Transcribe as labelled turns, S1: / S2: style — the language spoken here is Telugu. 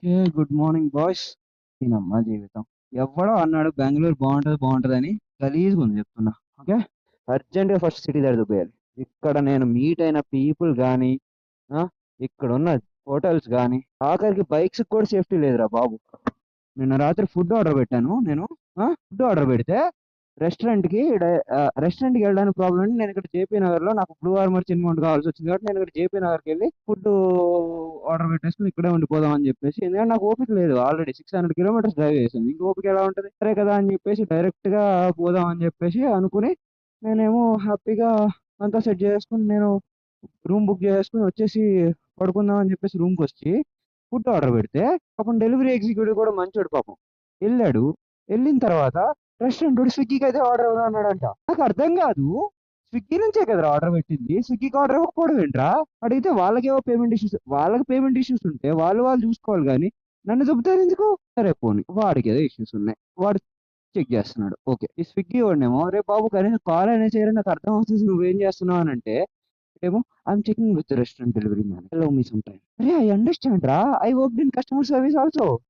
S1: ఓకే. Good morning boys. దీనమ్మా జీవితం. ఎవ్వడో అన్నాడు బెంగుళూరు బాగుంటదని. గలీజ్‌గా ఉంది చెప్తున్నా. ఓకే. అర్జెంట్‌గా ఫస్ట్ సిటీ దాటి దుబ్బేయాలి. ఇక్కడ నేను మీట్ అయిన పీపుల్ గానీ, ఆ! ఇక్కడున్న హోటల్స్ గానీ, ఆఖరికి బైక్స్ కూడా సేఫ్టీ లేదురా బాబు. నిన్న రాత్రి ఫుడ్ ఆర్డర్ పెట్టాను నేను. ఫుడ్ ఆర్డర్ పెడితే రెస్టారెంట్‌కి వెళ్ళడానికి ప్రాబ్లమ్ అండి. నేను ఇక్కడ జేపీ నగర్‌లో నాకు బ్లూ ఆర్మర్ చిన్మౌంట్ కావాల్సి వచ్చింది కాబట్టి నేను ఇక్కడ జేపీ నగర్‌కి వెళ్ళి ఫుడ్ ఆర్డర్ పెట్టేసుకుని ఇక్కడే ఉండిపోదాం అని చెప్పేసి, ఎందుకంటే నాకు ఓపిక లేదు. ఆల్రెడీ 600 కిలోమీటర్స్ డ్రైవ్ చేశాను. ఇంక ఓపిక ఎలా ఉంటుంది? సరే కదా అని చెప్పేసి డైరెక్ట్‌గా పోదాం అని చెప్పేసి అనుకుని, నేనేమో హ్యాపీగా అంతా సెట్ చేసుకుని నేను రూమ్ బుక్ చేసుకుని వచ్చేసి పడుకుందాం అని చెప్పేసి రూమ్కి వచ్చి ఫుడ్ ఆర్డర్ పెడితే, పాపం డెలివరీ ఎగ్జిక్యూటివ్ కూడా మంచోడు పాపం. వెళ్ళాడు. వెళ్ళిన తర్వాత రెస్టారెంట్ స్విగ్గీకి అయితే ఆర్డర్ ఎవరు అన్నాడంట. నాకు అర్థం కాదు. స్విగ్గీ నుంచే కదరా ఆర్డర్ పెట్టింది. స్విగ్గీకి ఆర్డర్ ఇవ్వకపోవడం ఏంట్రా? అడిగితే వాళ్ళకి పేమెంట్ ఇష్యూస్ ఉంటే వాళ్ళు చూసుకోవాలి కానీ నన్ను చెబుతారు ఎందుకు? సరే పోనీ వాడికి ఏదో ఇష్యూస్ ఉన్నాయి. వాడు చెక్ చేస్తున్నాడు. ఓకే. ఈ స్విగ్గీ వాడినేమో, రే బాబు కనీసం కాల్ అయినా చేయరా, నాకు అర్థం అవుతుంది నువ్వేం చేస్తున్నావు అని అంటే ఏమో, I'm checking with restaurant delivery man, allow me some time. అరే ఐ అండర్స్టాండ్ రా, I work in customer service also.